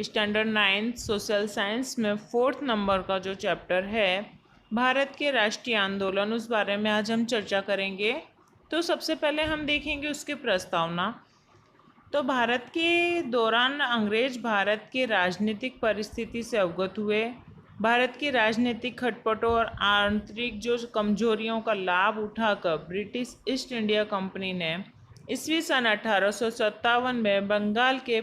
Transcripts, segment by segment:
Standard 9 social science में 4th number का जो चैप्टर है भारत के राष्ट्रीय आंदोलन, उस बारे में आज हम चर्चा करेंगे। तो सबसे पहले हम देखेंगे उसकी प्रस्तावना। तो भारत के दौरान अंग्रेज भारत के राजनीतिक परिस्थिति से अवगत हुए। भारत की राजनीतिक खटपटों और आंतरिक जो कमजोरियों का लाभ उठाकर ब्रिटिश ईस्ट इंडिया कंपनी ने ईस्वी सन 1857 में बंगाल के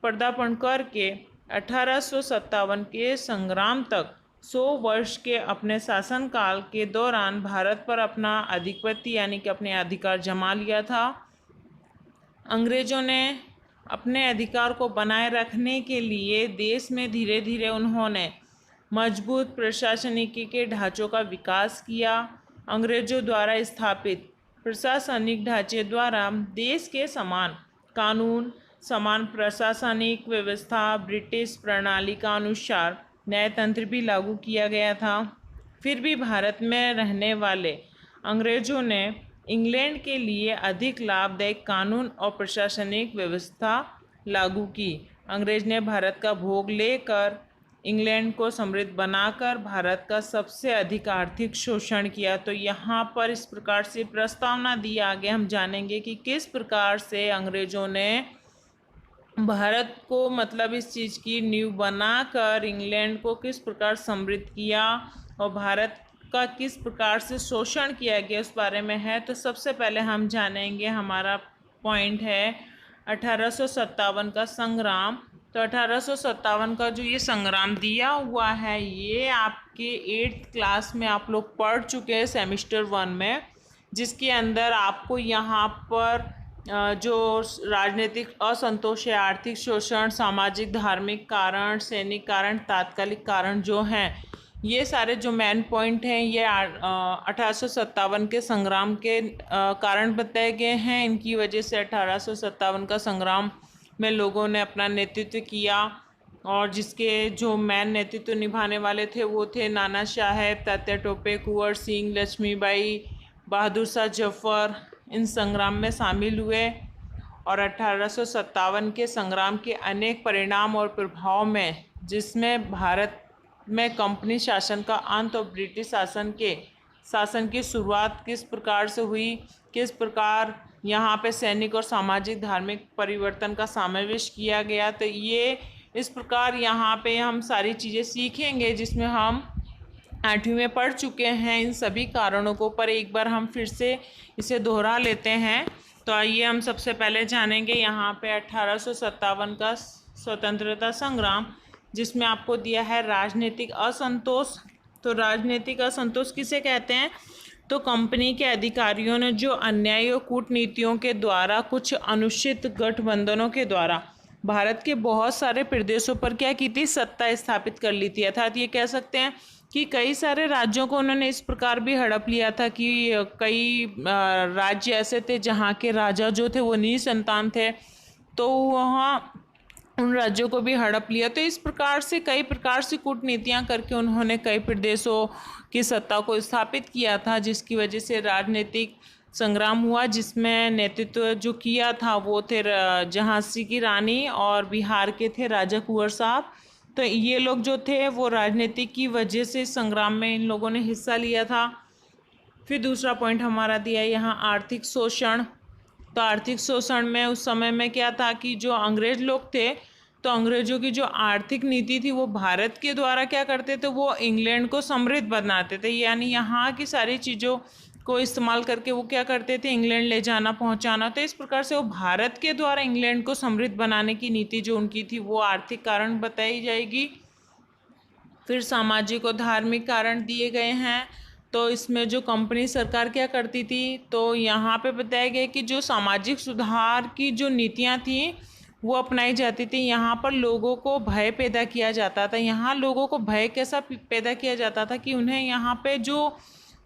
पर्दापण करके 1857 के संग्राम तक 100 वर्ष के अपने शासनकाल के दौरान भारत पर अपना आधिपत्य यानी कि अपने अधिकार जमा लिया था। अंग्रेजों ने अपने अधिकार को बनाए रखने के लिए देश में धीरे धीरे उन्होंने मजबूत प्रशासनिक के ढांचों का विकास किया। अंग्रेजों द्वारा स्थापित प्रशासनिक ढांचे द्वारा देश के समान कानून, समान प्रशासनिक व्यवस्था, ब्रिटिश प्रणाली का अनुसार न्यायतंत्र भी लागू किया गया था। फिर भी भारत में रहने वाले अंग्रेजों ने इंग्लैंड के लिए अधिक लाभदायक कानून और प्रशासनिक व्यवस्था लागू की। अंग्रेज ने भारत का भोग लेकर इंग्लैंड को समृद्ध बनाकर भारत का सबसे अधिक आर्थिक शोषण किया। तो यहाँ पर इस प्रकार से प्रस्तावना दी, आगे हम जानेंगे कि किस प्रकार से अंग्रेजों ने भारत को मतलब इस चीज़ की नींव बनाकर इंग्लैंड को किस प्रकार समृद्ध किया और भारत का किस प्रकार से शोषण किया गया उस बारे में है। तो सबसे पहले हम जानेंगे, हमारा पॉइंट है 1857 का संग्राम। तो 1857 का जो ये संग्राम दिया हुआ है ये आपके 8th क्लास में आप लोग पढ़ चुके हैं सेमेस्टर 1 में, जिसके अंदर आपको यहाँ पर जो राजनीतिक असंतोष है, आर्थिक शोषण, सामाजिक धार्मिक कारण, सैनिक कारण, तात्कालिक कारण जो हैं, ये सारे जो मेन पॉइंट हैं ये 1857 के संग्राम के कारण बताए गए हैं। इनकी वजह से 1857 का संग्राम में लोगों ने अपना नेतृत्व किया और जिसके जो मेन नेतृत्व निभाने वाले थे वो थे नाना साहेब, तात्या टोपे, कुंवर सिंह, लक्ष्मीबाई, बहादुर शाह जफर, इन संग्राम में शामिल हुए। और 1857 के संग्राम के अनेक परिणाम और प्रभाव में, जिसमें भारत में कंपनी शासन का अंत और ब्रिटिश शासन की शुरुआत किस प्रकार से हुई, किस प्रकार यहाँ पे सैनिक और सामाजिक धार्मिक परिवर्तन का समावेश किया गया। तो ये इस प्रकार यहाँ पे हम सारी चीज़ें सीखेंगे, जिसमें हम 8वीं में पढ़ चुके हैं। इन सभी कारणों को पर एक बार हम फिर से इसे दोहरा लेते हैं। तो आइए हम सबसे पहले जानेंगे यहाँ पे 1857 का स्वतंत्रता संग्राम, जिसमें आपको दिया है राजनीतिक असंतोष। तो राजनीतिक असंतोष किसे कहते हैं? तो कंपनी के अधिकारियों ने जो अन्यायी और कूटनीतियों के द्वारा, कुछ अनुचित गठबंधनों के द्वारा भारत के बहुत सारे प्रदेशों पर क्या की थी, सत्ता स्थापित कर ली थी। अर्थात ये कह सकते हैं कि कई सारे राज्यों को उन्होंने इस प्रकार भी हड़प लिया था कि कई राज्य ऐसे थे जहाँ के राजा जो थे वो निसंतान थे, तो वहाँ उन राज्यों को भी हड़प लिया। तो इस प्रकार से कई प्रकार से कूटनीतियाँ करके उन्होंने कई प्रदेशों की सत्ता को स्थापित किया था, जिसकी वजह से राजनीतिक संग्राम हुआ, जिसमें नेतृत्व जो किया था वो थे झांसी की रानी और बिहार के थे राजा कुंवर साहब। तो ये लोग जो थे वो राजनीति की वजह से संग्राम में इन लोगों ने हिस्सा लिया था। फिर दूसरा पॉइंट हमारा दिया है यहाँ आर्थिक शोषण। तो आर्थिक शोषण में उस समय में क्या था कि जो अंग्रेज लोग थे, तो अंग्रेजों की जो आर्थिक नीति थी वो भारत के द्वारा क्या करते थे, वो इंग्लैंड को समृद्ध बनाते थे। यानी यहाँ की सारी चीज़ों को इस्तेमाल करके वो क्या करते थे, इंग्लैंड ले जाना, पहुँचाना। तो इस प्रकार से वो भारत के द्वारा इंग्लैंड को समृद्ध बनाने की नीति जो उनकी थी वो आर्थिक कारण बताई जाएगी। फिर सामाजिक और धार्मिक कारण दिए गए हैं। तो इसमें जो कंपनी सरकार क्या करती थी, तो यहाँ पे बताया गया कि जो सामाजिक सुधार की जो नीतियाँ थी वो अपनाई जाती थी। यहाँ पर लोगों को भय पैदा किया जाता था। यहाँ लोगों को भय कैसा पैदा किया जाता था कि उन्हें यहाँ पे जो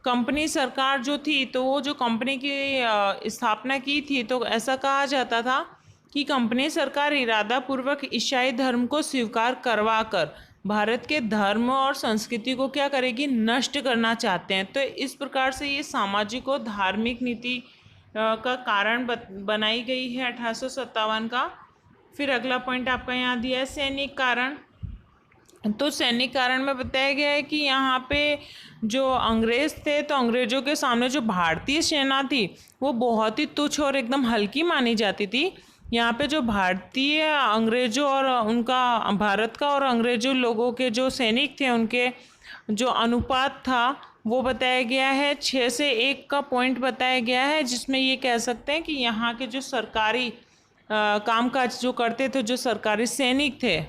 कंपनी सरकार जो थी, तो वो जो कंपनी की स्थापना की थी, तो ऐसा कहा जाता था कि कंपनी सरकार इरादापूर्वक ईसाई धर्म को स्वीकार करवा कर भारत के धर्म और संस्कृति को क्या करेगी, नष्ट करना चाहते हैं। तो इस प्रकार से ये सामाजिक और धार्मिक नीति का कारण बनाई गई है 1857 का। फिर अगला पॉइंट आपका यहाँ दिया है सैनिक कारण। तो सैनिक कारण में बताया गया है कि यहाँ पे जो अंग्रेज थे, तो अंग्रेजों के सामने जो भारतीय सेना थी वो बहुत ही तुच्छ और एकदम हल्की मानी जाती थी। यहाँ पे जो भारतीय अंग्रेजों और उनका भारत का और अंग्रेजों लोगों के जो सैनिक थे उनके जो अनुपात था वो बताया गया है 6 से 1 का पॉइंट बताया गया है, जिसमें ये कह सकते हैं कि यहाँ के जो सरकारी कामकाज जो करते थे, जो सरकारी सैनिक थे,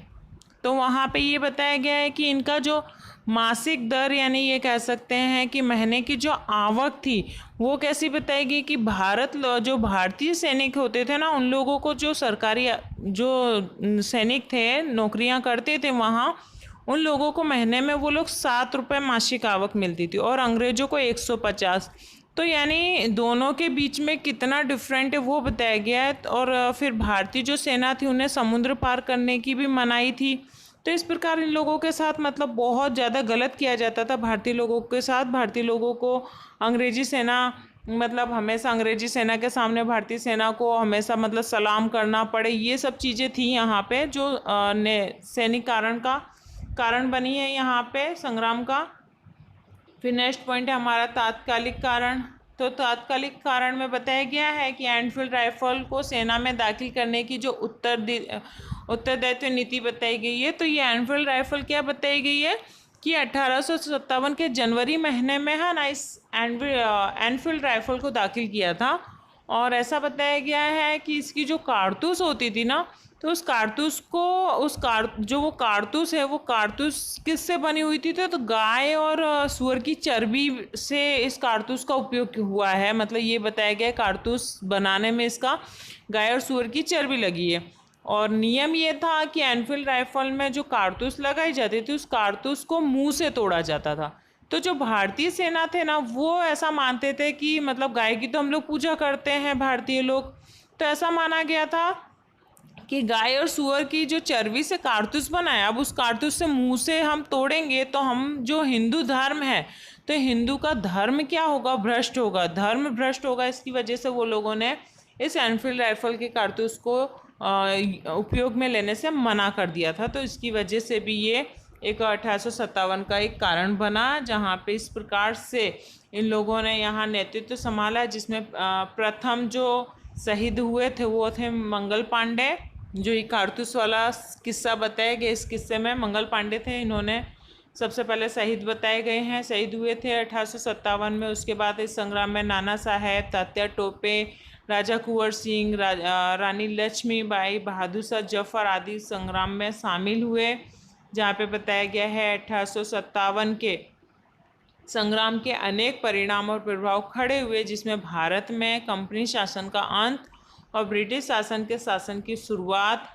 तो वहाँ पे ये बताया गया है कि इनका जो मासिक दर यानी ये कह सकते हैं कि महीने की जो आवक थी वो कैसी बताएगी कि जो भारतीय सैनिक होते थे ना, उन लोगों को जो सरकारी जो सैनिक थे नौकरियां करते थे वहाँ, उन लोगों को महीने में वो लोग 7 रुपये मासिक आवक मिलती थी और अंग्रेजों को 150। तो यानी दोनों के बीच में कितना डिफरेंट है वो बताया गया है। और फिर भारतीय जो सेना थी उन्हें समुद्र पार करने की भी मनाही थी। तो इस प्रकार इन लोगों के साथ मतलब बहुत ज़्यादा गलत किया जाता था भारतीय लोगों के साथ। भारतीय लोगों को अंग्रेजी सेना मतलब हमेशा अंग्रेजी सेना के सामने भारतीय सेना को हमेशा मतलब सलाम करना पड़े, ये सब चीज़ें थी यहाँ पे जो सैनिक कारण बनी है यहाँ पे संग्राम का। फिर नेक्स्ट पॉइंट है हमारा तात्कालिक कारण। तो तात्कालिक कारण में बताया गया है कि एनफील्ड राइफल को सेना में दाखिल करने की जो उत्तरदायित्व नीति बताई गई है। तो ये एनफील्ड राइफल क्या बताई गई है कि 1857 के जनवरी महीने में है ना इस एनफील्ड राइफल को दाखिल किया था। और ऐसा बताया गया है कि इसकी जो कारतूस होती थी ना, तो उस कारतूस को जो वो कारतूस है वो कारतूस किससे बनी हुई थी, तो गाय और सूअर की चर्बी से इस कारतूस का उपयोग हुआ है। मतलब ये बताया गया है कारतूस बनाने में इसका गाय और सूअर की चर्बी लगी है। और नियम ये था कि एनफील्ड राइफल में जो कारतूस लगाई जाती थी उस कारतूस को मुंह से तोड़ा जाता था। तो जो भारतीय सेना थे ना वो ऐसा मानते थे कि मतलब गाय की तो हम लोग पूजा करते हैं भारतीय लोग, तो ऐसा माना गया था कि गाय और सूअर की जो चर्बी से कारतूस बनाया, अब उस कारतूस से मुंह से हम तोड़ेंगे तो हम जो हिंदू धर्म है, तो हिंदू का धर्म क्या होगा, भ्रष्ट होगा, धर्म भ्रष्ट होगा। इसकी वजह से वो लोगों ने इस एनफील्ड राइफल के कारतूस को उपयोग में लेने से मना कर दिया था। तो इसकी वजह से भी ये एक 1857 का एक कारण बना, जहाँ पे इस प्रकार से इन लोगों ने यहाँ नेतृत्व संभाला, जिसमें प्रथम जो शहीद हुए थे वो थे मंगल पांडे। जो ये कारतूस वाला किस्सा बताया गया, इस किस्से में मंगल पांडे थे, इन्होंने सबसे पहले शहीद बताए गए हैं, शहीद हुए थे 1857 में। उसके बाद इस संग्राम में नाना साहेब, तात्या टोपे, राजा कुंवर सिंह, रानी लक्ष्मीबाई, बहादुर शाह जफर आदि संग्राम में शामिल हुए। जहाँ पे बताया गया है 1857 के संग्राम के अनेक परिणाम और प्रभाव खड़े हुए, जिसमें भारत में कंपनी शासन का अंत और ब्रिटिश शासन के शासन की शुरुआत,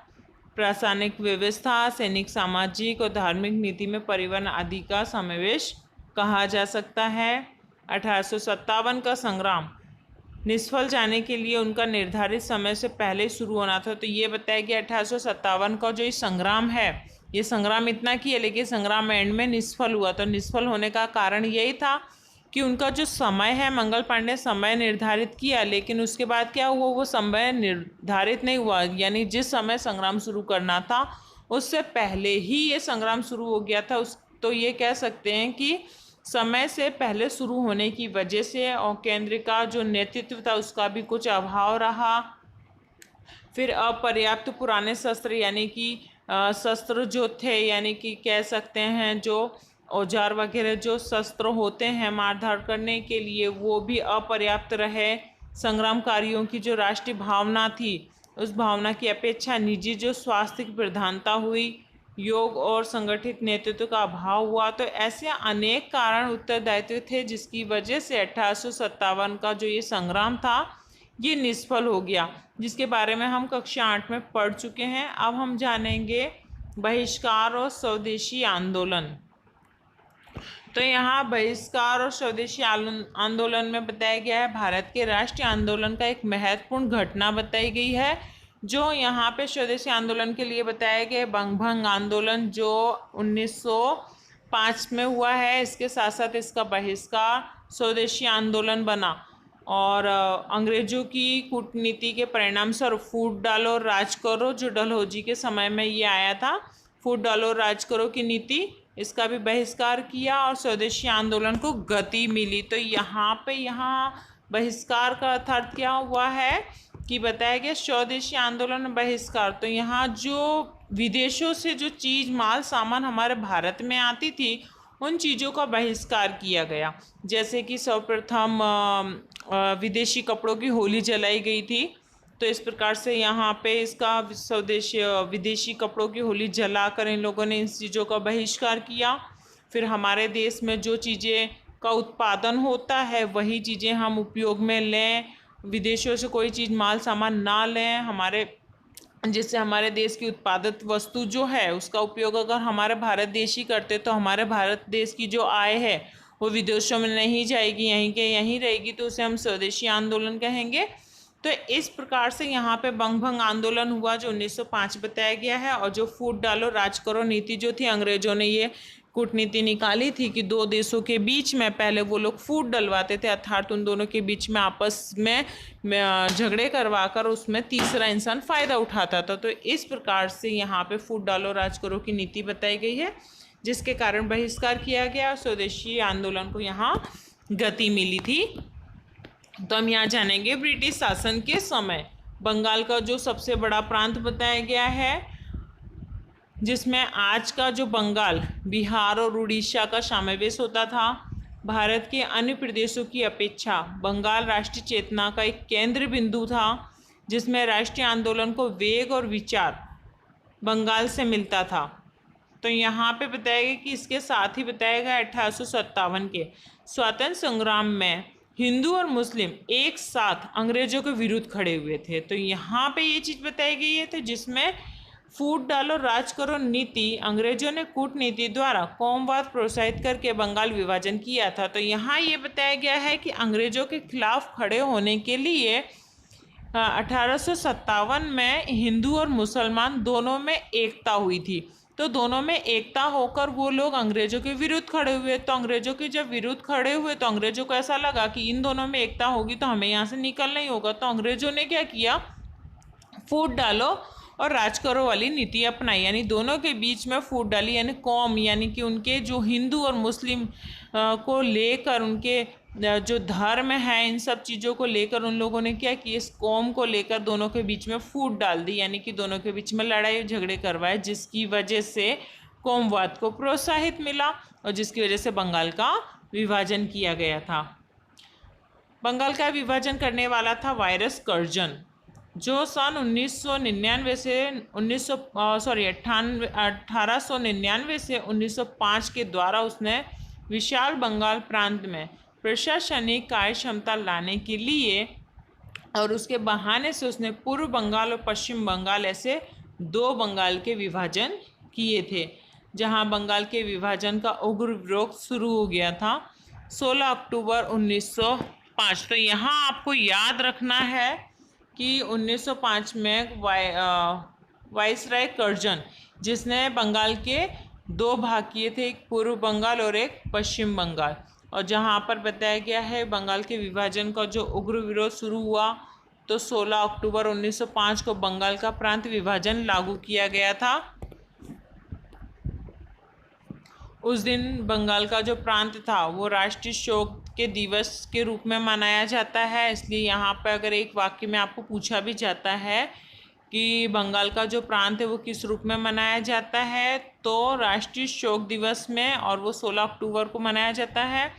प्रशासनिक व्यवस्था, सैनिक, सामाजिक और धार्मिक नीति में परिवर्तन आदि का समावेश कहा जा सकता है। 1857 का संग्राम निष्फल जाने के लिए उनका निर्धारित समय से पहले शुरू होना था। तो ये बताया कि 1857 का जो ये संग्राम है, ये संग्राम इतना किया लेकिन संग्राम एंड में निष्फल हुआ। तो निष्फल होने का कारण यही था कि उनका जो समय है, मंगल पांडे समय निर्धारित किया लेकिन उसके बाद क्या हुआ, वो समय निर्धारित नहीं हुआ, यानी जिस समय संग्राम शुरू करना था उससे पहले ही ये संग्राम शुरू हो गया था। तो ये कह सकते हैं कि समय से पहले शुरू होने की वजह से और केंद्र का जो नेतृत्व था उसका भी कुछ अभाव रहा। फिर अपर्याप्त पुराने शस्त्र यानी कि शस्त्र जो थे, यानी कि कह सकते हैं जो औजार वगैरह जो शस्त्र होते हैं मारधाड़ करने के लिए, वो भी अपर्याप्त रहे। संग्रामकारियों की जो राष्ट्रीय भावना थी उस भावना की अपेक्षा निजी जो स्वास्थ्य की प्रधानता हुई, योग और संगठित नेतृत्व का अभाव हुआ। तो ऐसे अनेक कारण उत्तरदायित्व थे जिसकी वजह से 1857 का जो ये संग्राम था ये निष्फल हो गया, जिसके बारे में हम कक्षा 8 में पढ़ चुके हैं। अब हम जानेंगे बहिष्कार और स्वदेशी आंदोलन। तो यहाँ बहिष्कार और स्वदेशी आंदोलन में बताया गया है भारत के राष्ट्रीय आंदोलन का एक महत्वपूर्ण घटना बताई गई है। जो यहाँ पे स्वदेशी आंदोलन के लिए बताया गया बंगभंग आंदोलन जो 1905 में हुआ है, इसके साथ साथ इसका बहिष्कार स्वदेशी आंदोलन बना। और अंग्रेजों की कूटनीति के परिणाम स्वरूप फूट डालो राज करो, जो डलहौजी के समय में ये आया था, फूट डालो राज करो की नीति, इसका भी बहिष्कार किया और स्वदेशी आंदोलन को गति मिली। तो यहाँ पे बहिष्कार का अर्थ क्या हुआ है कि बताया गया स्वदेशी आंदोलन बहिष्कार। तो यहाँ जो विदेशों से जो चीज़ माल सामान हमारे भारत में आती थी उन चीज़ों का बहिष्कार किया गया। जैसे कि सर्वप्रथम विदेशी कपड़ों की होली जलाई गई थी, तो इस प्रकार से यहाँ पे इसका विदेशी कपड़ों की होली जलाकर इन लोगों ने इन चीज़ों का बहिष्कार किया। फिर हमारे देश में जो चीज़ें का उत्पादन होता है वही चीज़ें हम उपयोग में लें, विदेशों से कोई चीज़ माल सामान ना लें, जिससे हमारे देश की उत्पादित वस्तु जो है उसका उपयोग अगर हमारे भारत देश ही करते तो हमारे भारत देश की जो आय है वो विदेशों में नहीं जाएगी, यहीं के यहीं रहेगी, तो उसे हम स्वदेशी आंदोलन कहेंगे। तो इस प्रकार से यहाँ पे बंग भंग आंदोलन हुआ जो 1905 बताया गया है। और जो फूट डालो राज करो नीति जो थी, अंग्रेजों ने ये कूटनीति निकाली थी कि दो देशों के बीच में पहले वो लोग फूट डलवाते थे, अर्थात उन दोनों के बीच में आपस में झगड़े करवाकर उसमें तीसरा इंसान फ़ायदा उठाता था। तो इस प्रकार से यहाँ पे फूट डालो राज करो की नीति बताई गई है, जिसके कारण बहिष्कार किया गया और स्वदेशी आंदोलन को यहाँ गति मिली थी। तो हम यहाँ जानेंगे ब्रिटिश शासन के समय बंगाल का जो सबसे बड़ा प्रांत बताया गया है, जिसमें आज का जो बंगाल, बिहार और उड़ीसा का समावेश होता था। भारत के अन्य प्रदेशों की अपेक्षा बंगाल राष्ट्रीय चेतना का एक केंद्र बिंदु था, जिसमें राष्ट्रीय आंदोलन को वेग और विचार बंगाल से मिलता था। तो यहाँ पे बताया गया कि इसके साथ ही बताया गया 1857 के स्वतंत्र संग्राम में हिंदू और मुस्लिम एक साथ अंग्रेजों के विरुद्ध खड़े हुए थे। तो यहाँ पे ये चीज़ बताई गई है, तो जिसमें फूट डालो राज करो नीति, अंग्रेजों ने कूटनीति द्वारा कौमवाद प्रोत्साहित करके बंगाल विभाजन किया था। तो यहाँ ये बताया गया है कि अंग्रेजों के खिलाफ खड़े होने के लिए 1857 में हिंदू और मुसलमान दोनों में एकता हुई थी। तो दोनों में एकता होकर वो लोग अंग्रेजों के विरुद्ध खड़े हुए। तो अंग्रेजों के जब विरुद्ध खड़े हुए तो अंग्रेजों को ऐसा लगा कि इन दोनों में एकता होगी तो हमें यहाँ से निकलना ही होगा। तो अंग्रेजों ने क्या किया, फूट डालो और राज करो वाली नीति अपनाई, यानी दोनों के बीच में फूट डाली, यानी कौम, यानी कि उनके जो हिंदू और मुस्लिम को लेकर, उनके जो धर्म है, इन सब चीज़ों को लेकर उन लोगों ने क्या किया, इस कौम को लेकर दोनों के बीच में फूट डाल दी, यानी कि दोनों के बीच में लड़ाई झगड़े करवाए, जिसकी वजह से कौमवाद को प्रोत्साहित मिला और जिसकी वजह से बंगाल का विभाजन किया गया था। बंगाल का विभाजन करने वाला था वायरस कर्जन, जो सन 1899 से 1905 के द्वारा उसने विशाल बंगाल प्रांत में प्रशासनिक कार्य क्षमता लाने के लिए और उसके बहाने से उसने पूर्व बंगाल और पश्चिम बंगाल ऐसे दो बंगाल के विभाजन किए थे, जहां बंगाल के विभाजन का उग्र विरोध शुरू हो गया था 16 अक्टूबर 1905। तो यहाँ आपको याद रखना है कि 1905 में वाइसराय कर्जन, जिसने बंगाल के दो भाग किए थे, एक पूर्व बंगाल और एक पश्चिम बंगाल, और जहाँ पर बताया गया है बंगाल के विभाजन का जो उग्र विरोध शुरू हुआ तो 16 अक्टूबर 1905 को बंगाल का प्रांत विभाजन लागू किया गया था। उस दिन बंगाल का जो प्रांत था वो राष्ट्रीय शोक के दिवस के रूप में मनाया जाता है। इसलिए यहाँ पर अगर एक वाक्य में आपको पूछा भी जाता है कि बंगाल का जो प्रांत है वो किस रूप में मनाया जाता है, तो राष्ट्रीय शोक दिवस में, और वो 16 अक्टूबर को मनाया जाता है।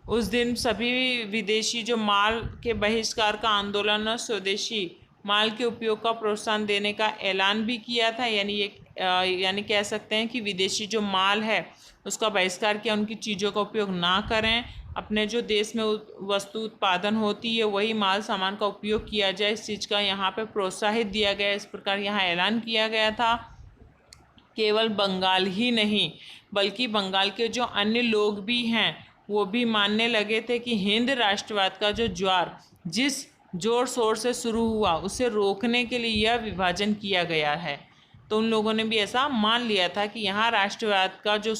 उस दिन सभी विदेशी जो माल के बहिष्कार का आंदोलन और स्वदेशी माल के उपयोग का प्रोत्साहन देने का ऐलान भी किया था। यानी कह सकते हैं कि विदेशी जो माल है उसका बहिष्कार किया, उनकी चीज़ों का उपयोग ना करें, अपने जो देश में वस्तु उत्पादन होती है वही माल सामान का उपयोग किया जाए, इस चीज़ का यहाँ पे प्रोत्साहित दिया गया। इस प्रकार यहाँ ऐलान किया गया था। केवल बंगाल ही नहीं बल्कि बंगाल के जो अन्य लोग भी हैं वो भी मानने लगे थे कि हिंद राष्ट्रवाद का जो ज्वार जिस जोर शोर से शुरू हुआ उसे रोकने के लिए यह विभाजन किया गया है। तो तो उन लोगों ने भी ऐसा मान लिया था कि यहाँ राष्ट्रवाद का जो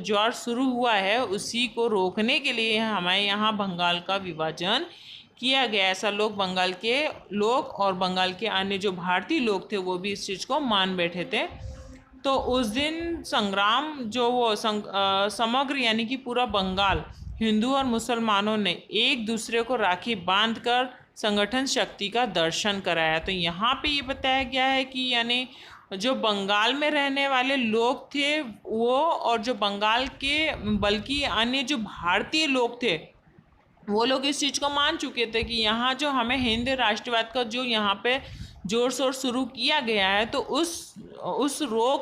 जोर शुरू हुआ है उसी को रोकने के लिए हमें यहाँ बंगाल का विभाजन किया गया। ऐसा लोग, बंगाल के लोग और बंगाल के अन्य जो भारतीय लोग थे वो भी इस चीज़ को मान बैठे थे। तो उस दिन संग्राम जो वो समग्र यानी कि पूरा बंगाल, हिंदू और मुसलमानों ने एक दूसरे को राखी बांधकर संगठन शक्ति का दर्शन कराया। तो यहाँ पे ये बताया गया है कि यानी जो बंगाल में रहने वाले लोग थे वो, और जो बंगाल के बल्कि अन्य जो भारतीय लोग थे वो लोग इस चीज़ को मान चुके थे कि यहाँ जो हमें हिंद राष्ट्रवाद का जो यहाँ पे जोर शोर शुरू किया गया है, तो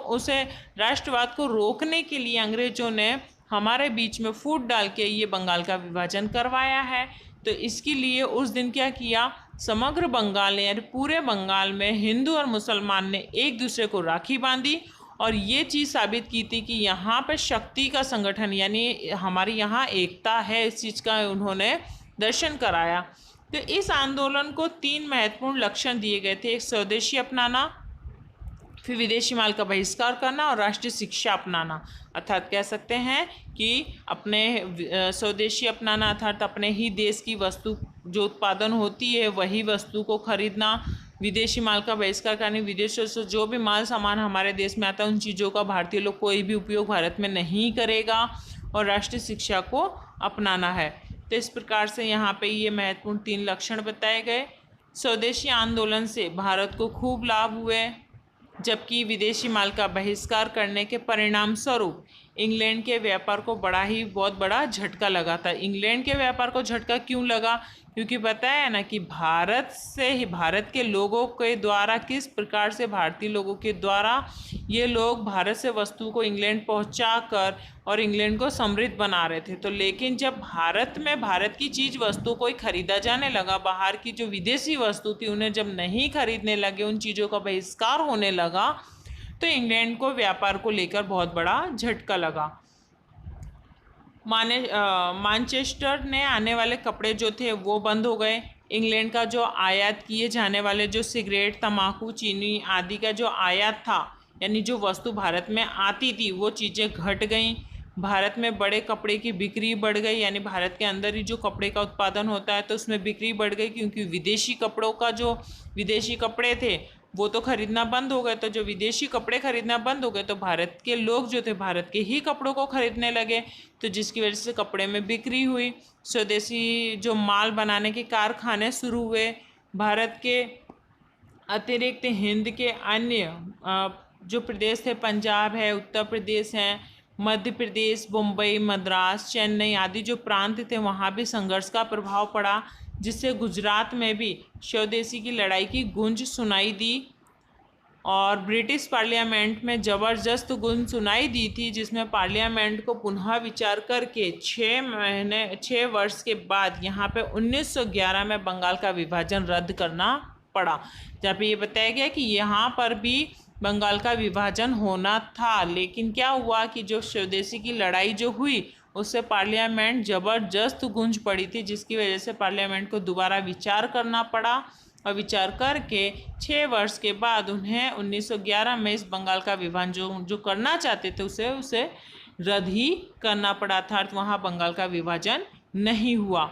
उसे राष्ट्रवाद को रोकने के लिए अंग्रेजों ने हमारे बीच में फूट डाल के ये बंगाल का विभाजन करवाया है। तो इसके लिए उस दिन क्या किया, समग्र बंगाल ने यानी पूरे बंगाल में हिंदू और मुसलमान ने एक दूसरे को राखी बांधी और ये चीज़ साबित की थी कि यहाँ पे शक्ति का संगठन यानी हमारी यहाँ एकता है, इस चीज़ का उन्होंने दर्शन कराया। तो इस आंदोलन को 3 महत्वपूर्ण लक्षण दिए गए थे। एक स्वदेशी अपनाना, फिर विदेशी माल का बहिष्कार करना और राष्ट्रीय शिक्षा अपनाना। अर्थात कह सकते हैं कि अपने स्वदेशी अपनाना अर्थात अपने ही देश की वस्तु जो उत्पादन होती है वही वस्तु को खरीदना, विदेशी माल का बहिष्कार करना, विदेशों से जो भी माल सामान हमारे देश में आता है उन चीज़ों का भारतीय लोग कोई भी उपयोग भारत में नहीं करेगा, और राष्ट्रीय शिक्षा को अपनाना है। तो इस प्रकार से यहाँ पे ये महत्वपूर्ण 3 लक्षण बताए गए। स्वदेशी आंदोलन से भारत को खूब लाभ हुए, जबकि विदेशी माल का बहिष्कार करने के परिणाम स्वरूप इंग्लैंड के व्यापार को बहुत बड़ा झटका लगा था। इंग्लैंड के व्यापार को झटका क्यों लगा, क्योंकि पता है ना कि भारत के लोगों के द्वारा किस प्रकार से भारतीय लोगों के द्वारा ये लोग भारत से वस्तु को इंग्लैंड पहुंचाकर और इंग्लैंड को समृद्ध बना रहे थे। तो लेकिन जब भारत में भारत की चीज़ वस्तु कोई खरीदा जाने लगा, बाहर की जो विदेशी वस्तु थी उन्हें जब नहीं खरीदने लगे, उन चीज़ों का बहिष्कार होने लगा, तो इंग्लैंड को व्यापार को लेकर बहुत बड़ा झटका लगा। मैनचेस्टर ने आने वाले कपड़े जो थे वो बंद हो गए। इंग्लैंड का जो आयात किए जाने वाले जो सिगरेट, तंबाकू, चीनी आदि का जो आयात था यानी जो वस्तु भारत में आती थी वो चीज़ें घट गईं। भारत में बड़े कपड़े की बिक्री बढ़ गई, यानी भारत के अंदर ही जो कपड़े का उत्पादन होता है तो उसमें बिक्री बढ़ गई, क्योंकि विदेशी कपड़े थे वो तो खरीदना बंद हो गए। तो जो विदेशी कपड़े खरीदना बंद हो गए तो भारत के लोग जो थे भारत के ही कपड़ों को खरीदने लगे, तो जिसकी वजह से कपड़े में बिक्री हुई। स्वदेशी जो माल बनाने के कारखाने शुरू हुए। भारत के अतिरिक्त हिंद के अन्य जो प्रदेश थे, पंजाब है, उत्तर प्रदेश है, मध्य प्रदेश, मुंबई, मद्रास, चेन्नई आदि जो प्रांत थे वहाँ भी संघर्ष का प्रभाव पड़ा, जिससे गुजरात में भी स्वदेशी की लड़ाई की गूंज सुनाई दी। और ब्रिटिश पार्लियामेंट में ज़बरदस्त गूंज सुनाई दी थी, जिसमें पार्लियामेंट को पुनः विचार करके 6 वर्ष के बाद यहाँ पे 1911 में बंगाल का विभाजन रद्द करना पड़ा। जहाँ पे ये बताया गया कि यहाँ पर भी बंगाल का विभाजन होना था, लेकिन क्या हुआ कि जो स्वदेशी की लड़ाई जो हुई उससे पार्लियामेंट ज़बरदस्त गूंज पड़ी थी, जिसकी वजह से पार्लियामेंट को दोबारा विचार करना पड़ा। और विचार करके 6 वर्ष के बाद उन्हें 1911 में इस बंगाल का विभाजन जो करना चाहते थे उसे रद्द ही करना पड़ा, अर्थात वहाँ बंगाल का विभाजन नहीं हुआ।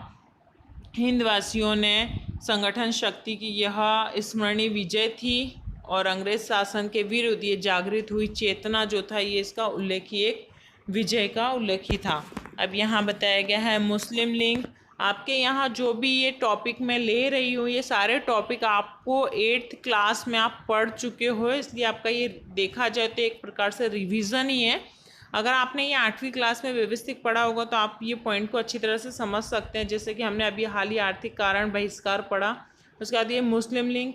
हिंदवासियों ने संगठन शक्ति की यह स्मरणीय विजय थी और अंग्रेज शासन के विरुद्ध ये जागृत हुई चेतना जो था ये इसका उल्लेखीय एक विजय का उल्लेखी था। अब यहाँ बताया गया है मुस्लिम लीग। आपके यहाँ जो भी ये टॉपिक मैं ले रही हूँ ये सारे टॉपिक आपको 8th क्लास में आप पढ़ चुके हो, इसलिए आपका ये देखा जाए तो एक प्रकार से रिवीजन ही है। अगर आपने ये 8वीं क्लास में व्यवस्थित पढ़ा होगा तो आप ये पॉइंट को अच्छी तरह से समझ सकते हैं। जैसे कि हमने अभी हाल ही आर्थिक कारण बहिष्कार पढ़ा, उसके बाद ये मुस्लिम लीग,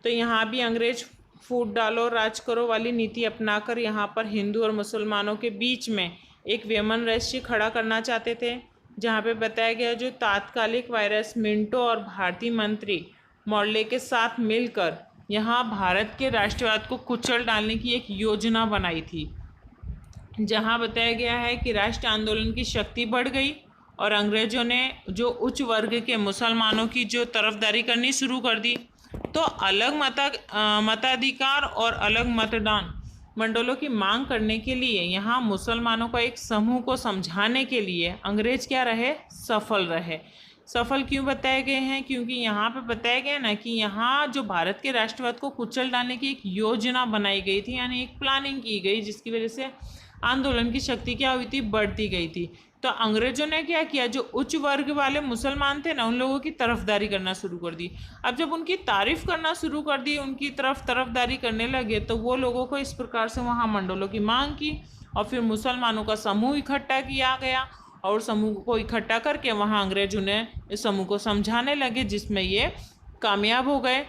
तो यहाँ भी अंग्रेज फूट डालो राज करो वाली नीति अपनाकर यहाँ पर हिंदू और मुसलमानों के बीच में एक वैमनस्य खड़ा करना चाहते थे, जहाँ पे बताया गया जो तात्कालिक वायरस मिंटो और भारतीय मंत्री मॉडले के साथ मिलकर यहाँ भारत के राष्ट्रवाद को कुचल डालने की एक योजना बनाई थी, जहाँ बताया गया है कि राष्ट्र आंदोलन की शक्ति बढ़ गई और अंग्रेजों ने जो उच्च वर्ग के मुसलमानों की जो तरफदारी करनी शुरू कर दी। तो अलग मताधिकार और अलग मतदान मंडलों की मांग करने के लिए यहाँ मुसलमानों का एक समूह को समझाने के लिए अंग्रेज क्या रहे, सफल रहे। सफल क्यों बताए गए हैं? क्योंकि यहाँ पे बताया गया ना कि यहाँ जो भारत के राष्ट्रवाद को कुचल डालने की एक योजना बनाई गई थी, यानी एक प्लानिंग की गई, जिसकी वजह से आंदोलन की शक्ति क्या हुई थी, बढ़ती गई थी। तो अंग्रेजों ने क्या किया, जो उच्च वर्ग वाले मुसलमान थे ना, उन लोगों की तरफदारी करना शुरू कर दी। अब जब उनकी तारीफ करना शुरू कर दी, उनकी तरफदारी करने लगे, तो वो लोगों को इस प्रकार से वहाँ मंडलों की मांग की और फिर मुसलमानों का समूह इकट्ठा किया गया और समूह को इकट्ठा करके वहाँ अंग्रेज उन्हें इस समूह को समझाने लगे, जिसमें ये कामयाब हो गए।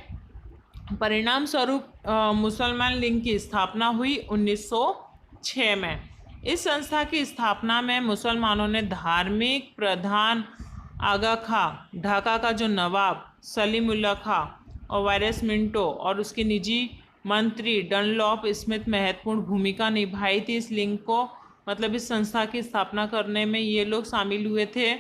परिणाम स्वरूप मुसलमान लीग की स्थापना हुई 1906 में। इस संस्था की स्थापना में मुसलमानों ने धार्मिक प्रधान आगा खां, ढाका का जो नवाब सलीमुल्लाह खां और वायरस मिंटो और उसके निजी मंत्री डनलॉप स्मिथ महत्वपूर्ण भूमिका निभाई थी। इस लिंक को मतलब इस संस्था की स्थापना करने में ये लोग शामिल हुए थे।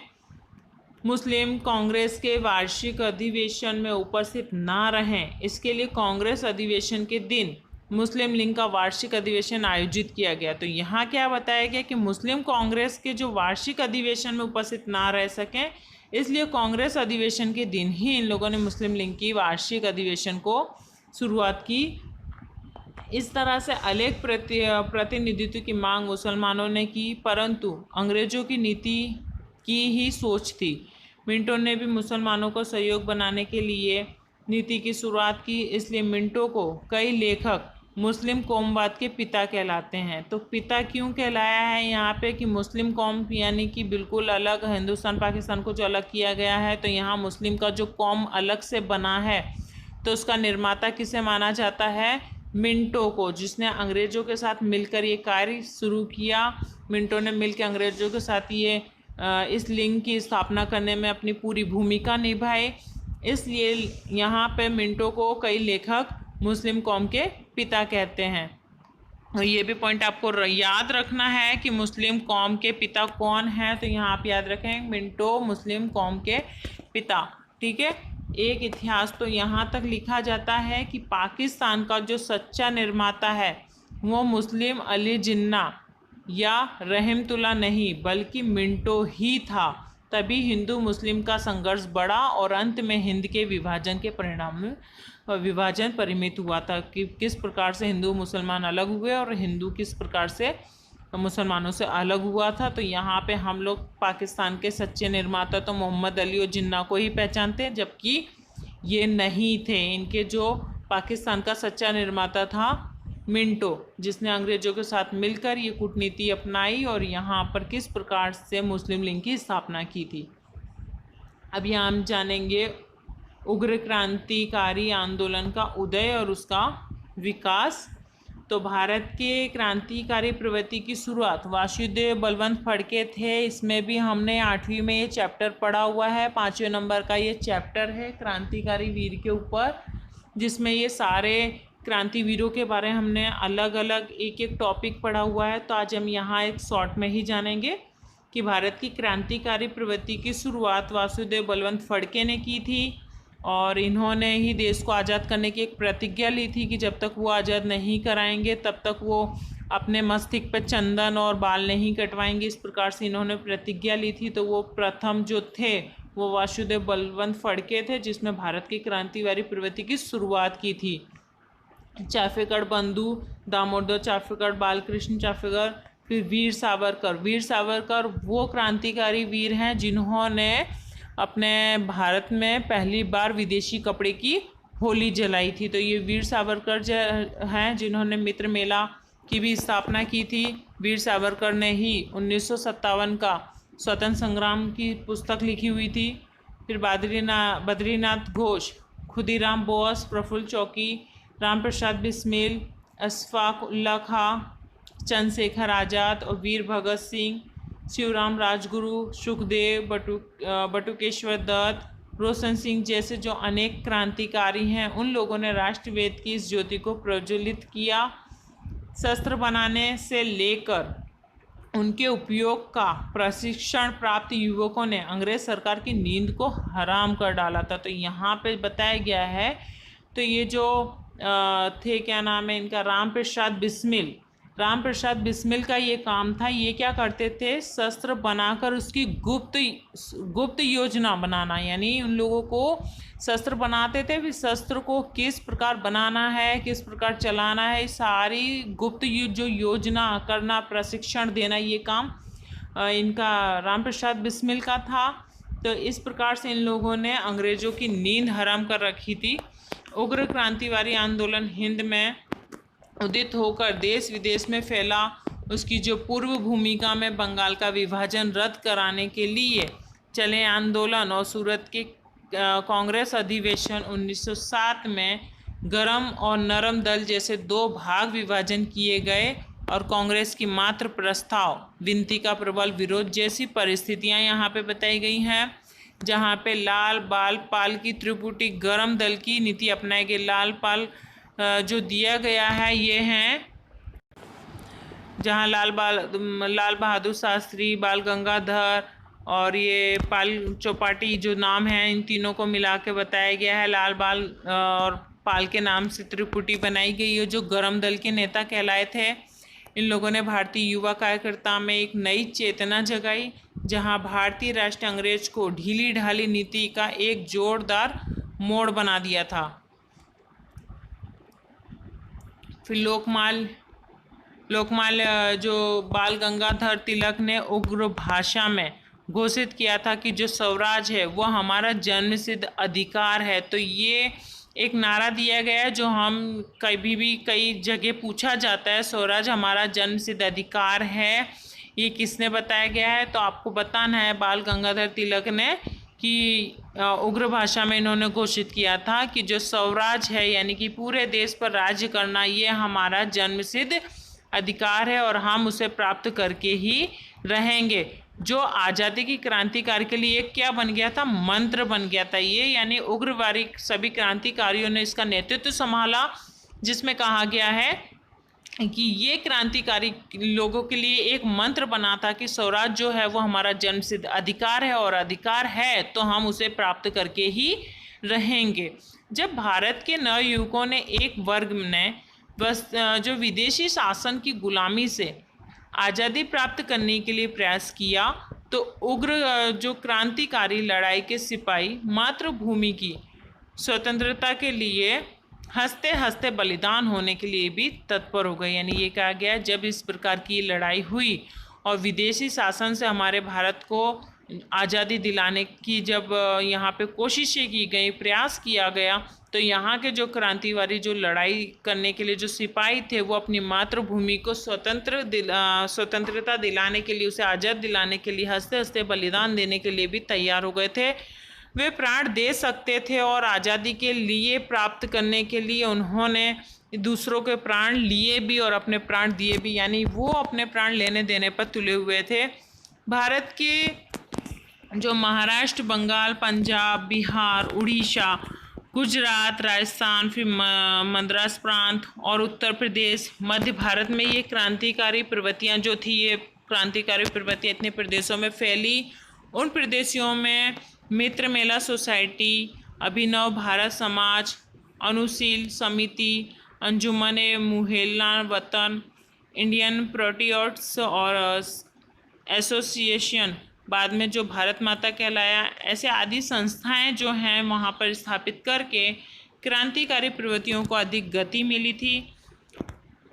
मुस्लिम कांग्रेस के वार्षिक अधिवेशन में उपस्थित ना रहें, इसके लिए कांग्रेस अधिवेशन के दिन मुस्लिम लीग का वार्षिक अधिवेशन आयोजित किया गया। तो यहाँ क्या बताया गया कि मुस्लिम कांग्रेस के जो वार्षिक अधिवेशन में उपस्थित ना रह सकें, इसलिए कांग्रेस अधिवेशन के दिन ही इन लोगों ने मुस्लिम लीग की वार्षिक अधिवेशन को शुरुआत की। इस तरह से अलग प्रतिनिधित्व की मांग मुसलमानों ने की, परंतु अंग्रेजों की नीति की ही सोच थी। मिंटो ने भी मुसलमानों को सहयोग बनाने के लिए नीति की शुरुआत की, इसलिए मिंटो को कई लेखक मुस्लिम कौमवाद के पिता कहलाते हैं। तो पिता क्यों कहलाया है यहाँ पे कि मुस्लिम कौम यानी कि बिल्कुल अलग, हिंदुस्तान पाकिस्तान को जो अलग किया गया है, तो यहाँ मुस्लिम का जो कौम अलग से बना है, तो उसका निर्माता किसे माना जाता है, मिंटो को, जिसने अंग्रेज़ों के साथ मिलकर ये कार्य शुरू किया। मिंटो ने मिलकर अंग्रेज़ों के साथ ये इस लिंग की स्थापना करने में अपनी पूरी भूमिका निभाई, इसलिए यहाँ पे मिंटो को कई लेखक मुस्लिम कौम के पिता कहते हैं। और ये भी पॉइंट आपको याद रखना है कि मुस्लिम कौम के पिता कौन है, तो यहाँ आप याद रखें मिंटो मुस्लिम कौम के पिता। ठीक है। एक इतिहास तो यहाँ तक लिखा जाता है कि पाकिस्तान का जो सच्चा निर्माता है वो मुस्लिम अली जिन्ना या रहमतुल्लाह नहीं बल्कि मिंटो ही था। तभी हिंदू मुस्लिम का संघर्ष बढ़ा और अंत में हिंद के विभाजन के परिणाम में विभाजन परिमित हुआ था कि किस प्रकार से हिंदू मुसलमान अलग हुए और हिंदू किस प्रकार से मुसलमानों से अलग हुआ था। तो यहाँ पे हम लोग पाकिस्तान के सच्चे निर्माता तो मोहम्मद अली और जिन्ना को ही पहचानते हैं, जबकि ये नहीं थे। इनके जो पाकिस्तान का सच्चा निर्माता था मिंटो, जिसने अंग्रेज़ों के साथ मिलकर ये कूटनीति अपनाई और यहाँ पर किस प्रकार से मुस्लिम लीग की स्थापना की थी। अब यहाँ हम जानेंगे उग्र क्रांतिकारी आंदोलन का उदय और उसका विकास। तो भारत के क्रांतिकारी प्रवृत्ति की शुरुआत वासुदेव बलवंत फड़के थे। इसमें भी हमने 8वीं में ये चैप्टर पढ़ा हुआ है, 5वें नंबर का ये चैप्टर है क्रांतिकारी वीर के ऊपर, जिसमें ये सारे क्रांतिवीरों के बारे में हमने अलग अलग एक एक टॉपिक पढ़ा हुआ है। तो आज हम यहाँ एक शॉर्ट में ही जानेंगे कि भारत की क्रांतिकारी प्रवृत्ति की शुरुआत वासुदेव बलवंत फड़के ने की थी और इन्होंने ही देश को आज़ाद करने की एक प्रतिज्ञा ली थी कि जब तक वो आज़ाद नहीं कराएंगे तब तक वो अपने मस्तिष्क पर चंदन और बाल नहीं कटवाएंगे। इस प्रकार से इन्होंने प्रतिज्ञा ली थी। तो वो प्रथम जो थे वो वासुदेव बलवंत फड़के थे, जिसमें भारत की क्रांतिकारी प्रवृत्ति की शुरुआत की थी। चाफेकर बंधु दामोदर चाफेकर, बालकृष्ण चाफेकर, फिर वीर सावरकर। वीर सावरकर वो क्रांतिकारी वीर हैं जिन्होंने अपने भारत में पहली बार विदेशी कपड़े की होली जलाई थी। तो ये वीर सावरकर जो हैं जिन्होंने मित्र मेला की भी स्थापना की थी। वीर सावरकर ने ही 1957 का स्वतंत्र संग्राम की पुस्तक लिखी हुई थी। फिर बद्रीनाथ घोष, खुदीराम बोस, प्रफुल्ल चौकी, राम प्रसाद बिस्मिल, अशफाक उल्ला खां, चंद्रशेखर आज़ाद और वीर भगत सिंह, शिवराम राजगुरु, सुखदेव, बटुकेश्वर दत्त, रोशन सिंह जैसे जो अनेक क्रांतिकारी हैं, उन लोगों ने राष्ट्रवेद की इस ज्योति को प्रज्वलित किया। शस्त्र बनाने से लेकर उनके उपयोग का प्रशिक्षण प्राप्त युवकों ने अंग्रेज सरकार की नींद को हराम कर डाला था। तो यहाँ पे बताया गया है, तो तो ये जो थे, क्या नाम है इनका, राम प्रसाद बिस्मिल का ये काम था। ये क्या करते थे, शस्त्र बनाकर उसकी गुप्त योजना बनाना, यानी उन लोगों को शस्त्र बनाते थे, फिर शस्त्र को किस प्रकार बनाना है, किस प्रकार चलाना है, सारी गुप्त जो योजना करना, प्रशिक्षण देना, ये काम इनका राम प्रसाद बिस्मिल का था। तो इस प्रकार से इन लोगों ने अंग्रेज़ों की नींद हराम कर रखी थी। उग्र क्रांतिवादी आंदोलन हिंद में उदित होकर देश विदेश में फैला। उसकी जो पूर्व भूमिका में बंगाल का विभाजन रद्द कराने के लिए चले आंदोलन और सूरत के कांग्रेस अधिवेशन 1907 में गरम और नरम दल जैसे दो भाग विभाजन किए गए और कांग्रेस की मात्र प्रस्ताव विनती का प्रबल विरोध जैसी परिस्थितियां यहाँ पे बताई गई हैं, जहाँ पे लाल बाल पाल की त्रिपुटी गरम दल की नीति अपनाई गई। लाल पाल जो दिया गया है ये हैं, जहाँ लाल बहादुर शास्त्री, बाल गंगाधर और ये पाल चौपाटी जो नाम है, इन तीनों को मिला के बताया गया है। लाल बाल और पाल के नाम से त्रिपुटी बनाई गई है, जो गरम दल के नेता कहलाए थे। इन लोगों ने भारतीय युवा कार्यकर्ता में एक नई चेतना जगाई, जहां भारतीय राष्ट्र अंग्रेज को ढीली ढाली नीति का एक जोरदार मोड़ बना दिया था। फिर लोकमान्य जो बाल गंगाधर तिलक ने उग्र भाषा में घोषित किया था कि जो स्वराज है वह हमारा जन्मसिद्ध अधिकार है। तो ये एक नारा दिया गया है जो हम कभी भी कई जगह पूछा जाता है, स्वराज हमारा जन्मसिद्ध अधिकार है। ये किसने बताया गया है, तो आपको बताना है बाल गंगाधर तिलक ने, कि उग्र भाषा में इन्होंने घोषित किया था कि जो स्वराज है यानी कि पूरे देश पर राज्य करना, ये हमारा जन्मसिद्ध अधिकार है और हम उसे प्राप्त करके ही रहेंगे। जो आज़ादी की क्रांतिकारी के लिए क्या बन गया था, मंत्र बन गया था ये, यानी उग्रवादी सभी क्रांतिकारियों ने इसका नेतृत्व संभाला, जिसमें कहा गया है कि ये क्रांतिकारी लोगों के लिए एक मंत्र बना था कि स्वराज जो है वो हमारा जन्मसिद्ध अधिकार है और अधिकार है तो हम उसे प्राप्त करके ही रहेंगे। जब भारत के नवयुवकों ने एक वर्ग ने बस जो विदेशी शासन की गुलामी से आज़ादी प्राप्त करने के लिए प्रयास किया, तो उग्र जो क्रांतिकारी लड़ाई के सिपाही मातृभूमि की स्वतंत्रता के लिए हंसते हंसते बलिदान होने के लिए भी तत्पर हो गए। यानी ये कहा गया, जब इस प्रकार की लड़ाई हुई और विदेशी शासन से हमारे भारत को आज़ादी दिलाने की जब यहाँ पे कोशिशें की गई, प्रयास किया गया, तो यहाँ के जो क्रांतिवादी जो लड़ाई करने के लिए जो सिपाही थे वो अपनी मातृभूमि को स्वतंत्रता दिलाने के लिए, उसे आज़ाद दिलाने के लिए हंसते हंसते बलिदान देने के लिए भी तैयार हो गए थे। वे प्राण दे सकते थे और आज़ादी के लिए प्राप्त करने के लिए उन्होंने दूसरों के प्राण लिए भी और अपने प्राण दिए भी, यानी वो अपने प्राण लेने देने पर तुले हुए थे। भारत के जो महाराष्ट्र, बंगाल, पंजाब, बिहार, उड़ीसा, गुजरात, राजस्थान, फिर मद्रास प्रांत और उत्तर प्रदेश, मध्य भारत में ये क्रांतिकारी प्रवृत्तियाँ जो थी, ये क्रांतिकारी प्रवृत्तियाँ इतने प्रदेशों में फैली। उन प्रदेशों में मित्र मेला सोसाइटी, अभिनव भारत समाज, अनुशील समिति, अंजुमन मुहल्ला वतन, इंडियन पेट्रियट्स और एसोसिएशन, बाद में जो भारत माता कहलाया, ऐसे आदि संस्थाएं जो हैं वहाँ पर स्थापित करके क्रांतिकारी प्रवृत्तियों को अधिक गति मिली थी।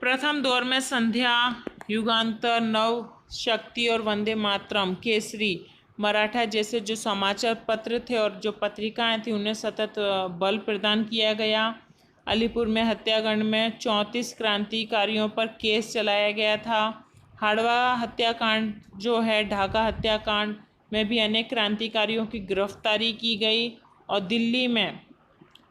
प्रथम दौर में संध्या, युगांतर, नव शक्ति और वंदे मातरम, केसरी, मराठा जैसे जो समाचार पत्र थे और जो पत्रिकाएं थी उन्हें सतत बल प्रदान किया गया। अलीपुर में हत्याकांड में 34 क्रांतिकारियों पर केस चलाया गया था। हाड़वा हत्याकांड जो है, ढाका हत्याकांड में भी अनेक क्रांतिकारियों की गिरफ्तारी की गई और दिल्ली में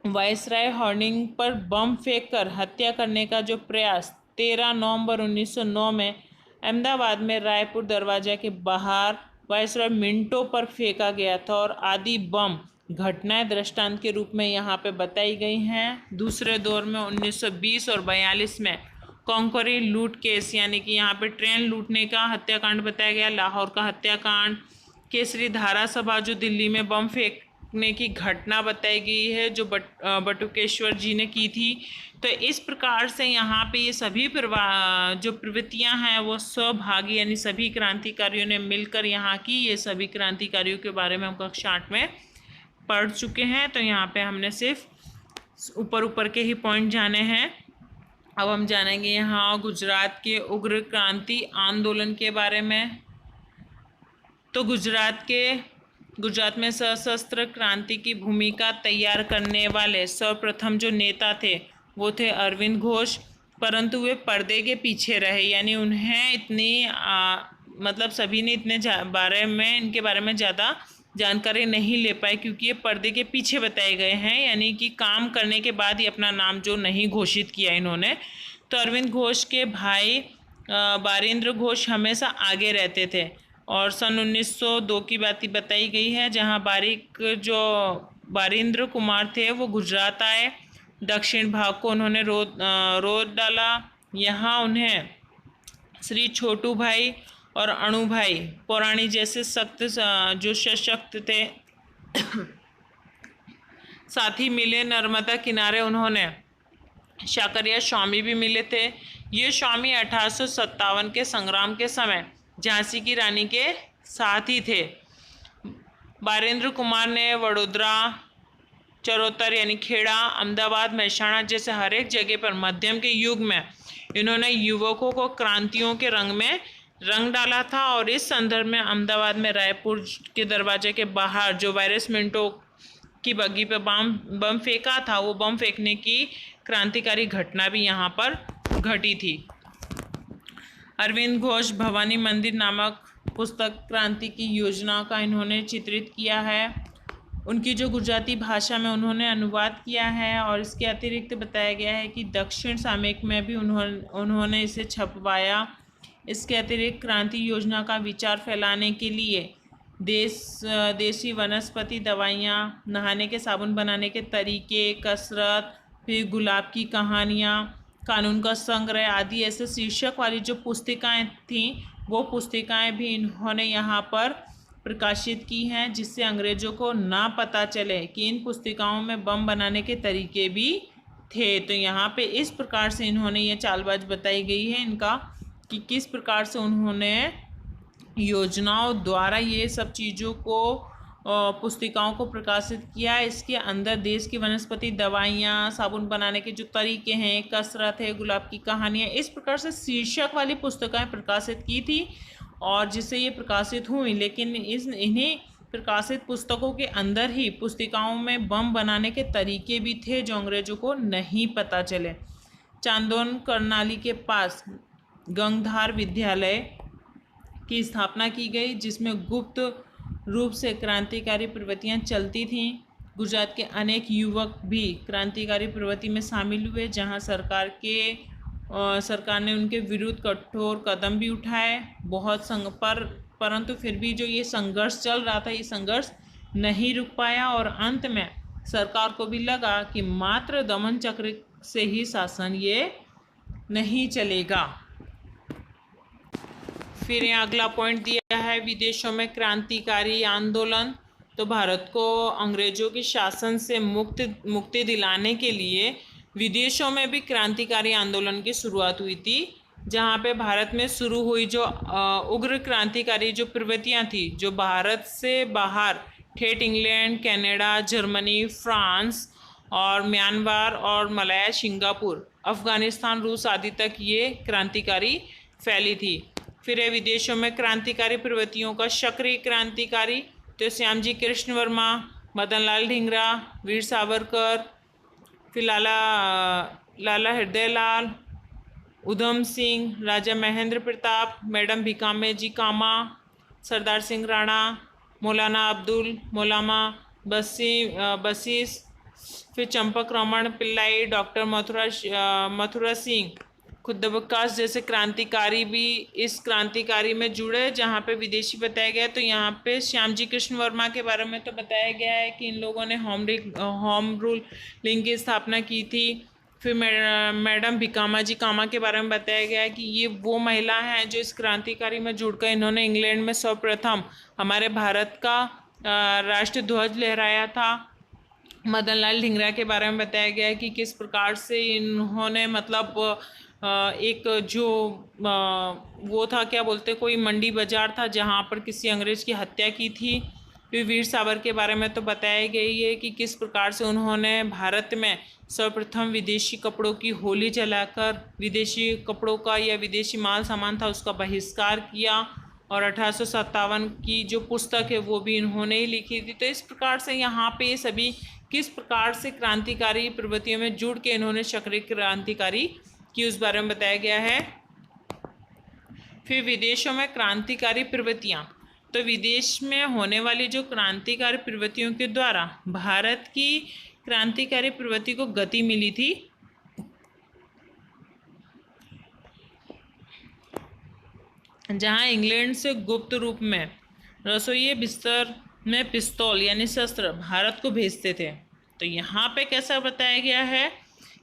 वायसराय होर्डिंग पर बम फेंककर हत्या करने का जो प्रयास 13 नवंबर 1909 में अहमदाबाद में रायपुर दरवाजा के बाहर वायसराय मिंटो पर फेंका गया था और आदि बम घटनाएं दृष्टांत के रूप में यहाँ पे बताई गई हैं। दूसरे दौर में 1920 और 42 में कॉन्करी लूट केस, यानी कि यहाँ पे ट्रेन लूटने का हत्याकांड बताया गया। लाहौर का हत्याकांड, केसरी धारा सभा जो दिल्ली में बम फेंक रोकने की घटना बताई गई है जो बटुकेश्वर जी ने की थी। तो इस प्रकार से यहाँ पे ये सभी जो प्रवृत्तियाँ हैं वो सहभागी यानी सभी क्रांतिकारियों ने मिलकर यहाँ की। ये सभी क्रांतिकारियों के बारे में हम कक्षा 8 में पढ़ चुके हैं। तो यहाँ पे हमने सिर्फ ऊपर ऊपर के ही पॉइंट जाने हैं। अब हम जानेंगे यहाँ गुजरात के उग्र क्रांति आंदोलन के बारे में। तो गुजरात में सशस्त्र क्रांति की भूमिका तैयार करने वाले सर्वप्रथम जो नेता थे वो थे अरविंद घोष, परंतु वे पर्दे के पीछे रहे, यानी उन्हें इतनी मतलब सभी ने इनके बारे में ज़्यादा जानकारी नहीं ले पाए क्योंकि ये पर्दे के पीछे बताए गए हैं, यानी कि काम करने के बाद ही अपना नाम जो नहीं घोषित किया इन्होंने। तो अरविंद घोष के भाई बारेंद्र घोष हमेशा आगे रहते थे और सन 1902 की बात बताई गई है जहां बारेंद्र कुमार थे वो गुजरात आए। दक्षिण भाग को उन्होंने रोध डाला। यहाँ उन्हें श्री छोटू भाई और अणु भाई पौराणी जैसे जो सशक्त थे साथ ही मिले। नर्मदा किनारे उन्होंने शाकरिया स्वामी भी मिले थे। ये स्वामी 1857 के संग्राम के समय झांसी की रानी के साथ ही थे। बारेंद्र कुमार ने वडोदरा, चरोतर यानी खेड़ा, अहमदाबाद, महसाणा जैसे हर एक जगह पर मध्यम के युग में इन्होंने युवकों को क्रांतियों के रंग में रंग डाला था। और इस संदर्भ में अहमदाबाद में रायपुर के दरवाजे के बाहर जो वायरस मिंटो की बग्गी पे बम फेंका था, वो बम फेंकने की क्रांतिकारी घटना भी यहाँ पर घटी थी। अरविंद घोष भवानी मंदिर नामक पुस्तक क्रांति की योजना का इन्होंने चित्रित किया है। उनकी जो गुजराती भाषा में उन्होंने अनुवाद किया है और इसके अतिरिक्त बताया गया है कि दक्षिण सामयिक में भी उन्होंने इसे छपवाया। इसके अतिरिक्त क्रांति योजना का विचार फैलाने के लिए देसी वनस्पति दवाइयाँ, नहाने के साबुन बनाने के तरीके, कसरत, फिर गुलाब की कहानियाँ, कानून का संग्रह आदि ऐसे शीर्षक वाली जो पुस्तिकाएँ थीं वो पुस्तिकाएँ भी इन्होंने यहाँ पर प्रकाशित की हैं, जिससे अंग्रेज़ों को ना पता चले कि इन पुस्तिकाओं में बम बनाने के तरीके भी थे। तो यहाँ पे इस प्रकार से इन्होंने ये चालबाज बताई गई है इनका कि किस प्रकार से उन्होंने योजनाओं द्वारा ये सब चीज़ों को पुस्तिकाओं को प्रकाशित किया। इसके अंदर देश की वनस्पति दवाइयाँ, साबुन बनाने के जो तरीके हैं, कसरत है, गुलाब की कहानियाँ, इस प्रकार से शीर्षक वाली पुस्तकें प्रकाशित की थी और जिससे ये प्रकाशित हुई। लेकिन इन्हीं प्रकाशित पुस्तकों के अंदर ही पुस्तिकाओं में बम बनाने के तरीके भी थे जो अंग्रेज़ों को नहीं पता चले। चांदोन करनाली के पास गंगधार विद्यालय की स्थापना की गई जिसमें गुप्त रूप से क्रांतिकारी प्रवृत्तियां चलती थीं। गुजरात के अनेक युवक भी क्रांतिकारी प्रवृत्ति में शामिल हुए जहां सरकार ने उनके विरुद्ध कठोर कदम भी उठाए। परंतु फिर भी जो ये संघर्ष चल रहा था, ये संघर्ष नहीं रुक पाया और अंत में सरकार को भी लगा कि मात्र दमन चक्र से ही शासन ये नहीं चलेगा। फिर यहाँ अगला पॉइंट दिया है विदेशों में क्रांतिकारी आंदोलन। तो भारत को अंग्रेजों के शासन से मुक्ति दिलाने के लिए विदेशों में भी क्रांतिकारी आंदोलन की शुरुआत हुई थी, जहाँ पे भारत में शुरू हुई जो उग्र क्रांतिकारी जो प्रवृत्तियाँ थी, जो भारत से बाहर ठेठ इंग्लैंड, कनाडा, जर्मनी, फ्रांस और म्यांमार और मलाया, सिंगापुर, अफगानिस्तान, रूस आदि तक ये क्रांतिकारी फैली थी। फिर है विदेशों में क्रांतिकारी प्रवृत्तियों का सक्रिय क्रांतिकारी। तो श्यामजी कृष्ण वर्मा, मदन लाल ढींगरा, वीर सावरकर, फिर लाला हृदयलाल, उधम सिंह, राजा महेंद्र प्रताप, मैडम भिकामे जी कामा, सरदार सिंह राणा, मौलाना अब्दुल मौलाना बसीस, फिर चंपक रमण पिल्लाई, डॉक्टर मथुरा सिंह, खुद्द बक्कास जैसे क्रांतिकारी भी इस क्रांतिकारी में जुड़े, जहाँ पे विदेशी बताया गया। तो यहाँ पे श्यामजी कृष्ण वर्मा के बारे में तो बताया गया है कि इन लोगों ने होम रूलिंग की स्थापना की थी। फिर मैडम भिकामा जी कामा के बारे में बताया गया है कि ये वो महिला हैं जो इस क्रांतिकारी में जुड़कर इन्होंने इंग्लैंड में सर्वप्रथम हमारे भारत का राष्ट्र ध्वज लहराया था। मदन लाल ढींगरा के बारे में बताया गया है कि किस प्रकार से इन्होंने मतलब एक जो वो था, क्या बोलते, कोई मंडी बाजार था जहाँ पर किसी अंग्रेज की हत्या की थी। फिर वीर सावर के बारे में तो बताया गई है कि किस प्रकार से उन्होंने भारत में सर्वप्रथम विदेशी कपड़ों की होली जलाकर विदेशी कपड़ों का या विदेशी माल सामान था उसका बहिष्कार किया, और 1857 की जो पुस्तक है वो भी इन्होंने ही लिखी थी। तो इस प्रकार से यहाँ पे सभी किस प्रकार से क्रांतिकारी प्रवृत्तियों में जुड़ के इन्होंने सक्रिय क्रांतिकारी की उस बारे में बताया गया है। फिर विदेशों में क्रांतिकारी प्रवृत्तियाँ, तो विदेश में होने वाली जो क्रांतिकारी प्रवृत्तियों के द्वारा भारत की क्रांतिकारी प्रवृत्ति को गति मिली थी। जहां इंग्लैंड से गुप्त रूप में रसोई बिस्तर में पिस्तौल यानी शस्त्र भारत को भेजते थे। तो यहाँ पे कैसा बताया गया है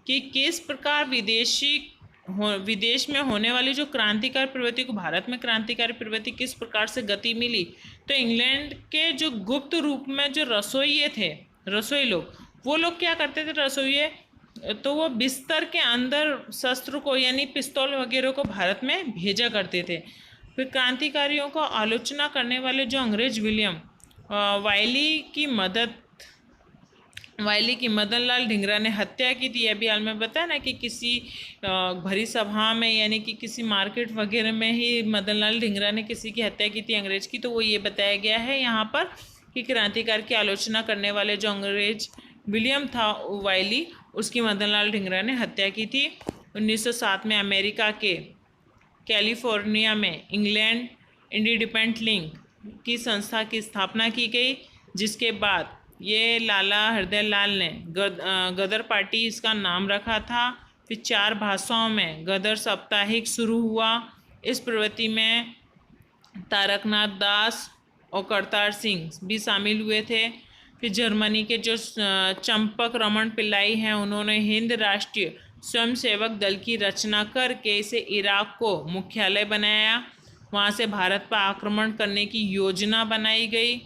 कि किस प्रकार विदेश में होने वाली जो क्रांतिकारी प्रवृत्ति को भारत में क्रांतिकारी प्रवृत्ति किस प्रकार से गति मिली। तो इंग्लैंड के जो गुप्त रूप में जो रसोइये थे, रसोई लोग, वो लोग क्या करते थे रसोइये, तो वो बिस्तर के अंदर शस्त्र को यानी पिस्तौल वगैरह को भारत में भेजा करते थे। फिर क्रांतिकारियों को आलोचना करने वाले जो अंग्रेज विलियम वायली की मदन लाल ढींगरा ने हत्या की थी। अभी हाल में बताया ना कि किसी भरी सभा में यानी कि किसी मार्केट वगैरह में ही मदन लाल ढींगरा ने किसी की हत्या की थी अंग्रेज की। तो वो ये बताया गया है यहाँ पर कि क्रांतिकार की आलोचना करने वाले जो अंग्रेज विलियम था वायली, उसकी मदन लाल ढींगरा ने हत्या की थी। 1907 में अमेरिका के कैलिफोर्निया में इंग्लैंड इंडिपेंडेंट लीग की संस्था की स्थापना की गई, जिसके बाद ये लाला हृदय लाल ने गदर पार्टी इसका नाम रखा था। फिर 4 भाषाओं में गदर साप्ताहिक शुरू हुआ। इस प्रवृत्ति में तारकनाथ दास और करतार सिंह भी शामिल हुए थे। फिर जर्मनी के जो चंपक रमन पिल्लाई हैं, उन्होंने हिंद राष्ट्रीय स्वयंसेवक दल की रचना करके इसे इराक को मुख्यालय बनाया। वहाँ से भारत पर आक्रमण करने की योजना बनाई गई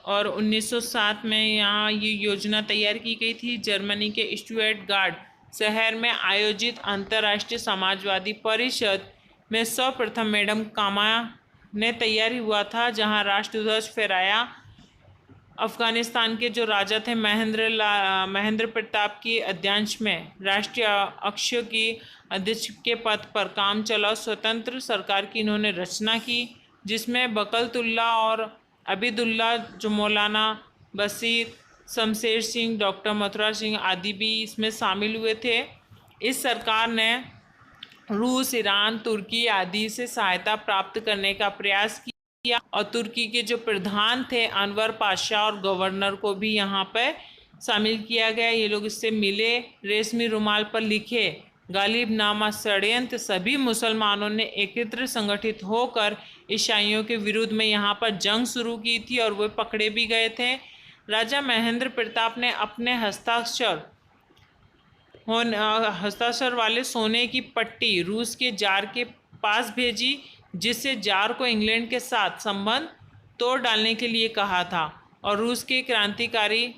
और 1907 में यहाँ ये योजना तैयार की गई थी। जर्मनी के स्टुटगार्ट शहर में आयोजित अंतर्राष्ट्रीय समाजवादी परिषद में सर्वप्रथम मैडम कामा ने तैयार हुआ था, जहाँ राष्ट्रध्वज फहराया। अफगानिस्तान के जो राजा थे महेंद्र प्रताप की अध्यक्ष में राष्ट्रीय अध्यक्ष की अध्यक्ष के पद पर काम चला। स्वतंत्र सरकार की इन्होंने रचना की, जिसमें बकलतुल्ला और अबिदुल्ला, जो मौलाना बशीर, शमशेर सिंह, डॉक्टर मथुरा सिंह आदि भी इसमें शामिल हुए थे। इस सरकार ने रूस, ईरान, तुर्की आदि से सहायता प्राप्त करने का प्रयास किया और तुर्की के जो प्रधान थे अनवर पाशा और गवर्नर को भी यहाँ पर शामिल किया गया। ये लोग इससे मिले। रेशमी रुमाल पर लिखे गालिबनामा षड्यंत्र सभी मुसलमानों ने एकत्र संगठित होकर ईसाइयों के विरुद्ध में यहाँ पर जंग शुरू की थी और वे पकड़े भी गए थे। राजा महेंद्र प्रताप ने अपने हस्ताक्षर वाले सोने की पट्टी रूस के जार के पास भेजी, जिससे जार को इंग्लैंड के साथ संबंध तोड़ डालने के लिए कहा था। और रूस के क्रांतिकारी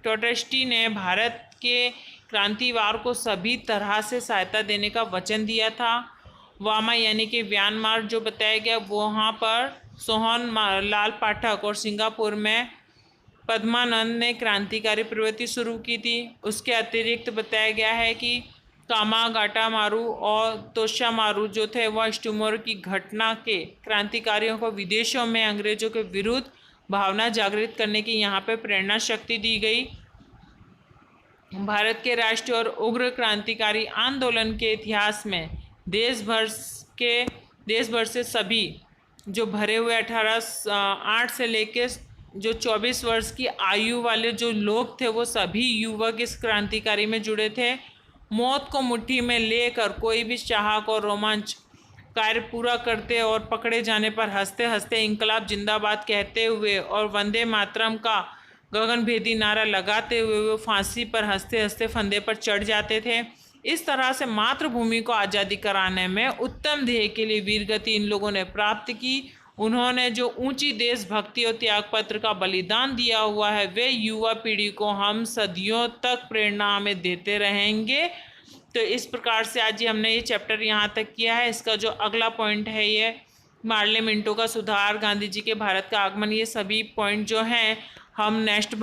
टोटेस्टी ने भारत के क्रांतिवार को सभी तरह से सहायता देने का वचन दिया था। वामा यानी कि म्यांमार जो बताया गया, वहाँ पर सोहन लाल पाठक और सिंगापुर में पद्मानंद ने क्रांतिकारी प्रवृत्ति शुरू की थी। उसके अतिरिक्त बताया गया है कि कामागाटा मारू और तोशा मारू जो थे वह स्टूमोर की घटना के क्रांतिकारियों को विदेशों में अंग्रेजों के विरुद्ध भावना जागृत करने की यहाँ पर प्रेरणा शक्ति दी गई। भारत के राष्ट्रीय और उग्र क्रांतिकारी आंदोलन के इतिहास में देश भर से सभी जो भरे हुए 8 से लेकर जो 24 वर्ष की आयु वाले जो लोग थे वो सभी युवक इस क्रांतिकारी में जुड़े थे। मौत को मुट्ठी में लेकर कोई भी चाहक और रोमांच कार्य पूरा करते और पकड़े जाने पर हंसते हंसते इंकलाब जिंदाबाद कहते हुए और वंदे मातरम का गगनभेदी नारा लगाते हुए वो फांसी पर हंसते हंसते फंदे पर चढ़ जाते थे। इस तरह से मातृभूमि को आज़ादी कराने में उत्तम ध्येय के लिए वीरगति इन लोगों ने प्राप्त की उन्होंने जो ऊंची देशभक्ति और त्यागपत्र का बलिदान दिया हुआ है वे युवा पीढ़ी को हम सदियों तक प्रेरणा हमें देते रहेंगे। तो इस प्रकार से आज हमने ये चैप्टर यहाँ तक किया है। इसका जो अगला पॉइंट है ये मार्ले मिंटो का सुधार, गांधी जी के भारत का आगमन, ये सभी पॉइंट जो हैं हम नेक्स्ट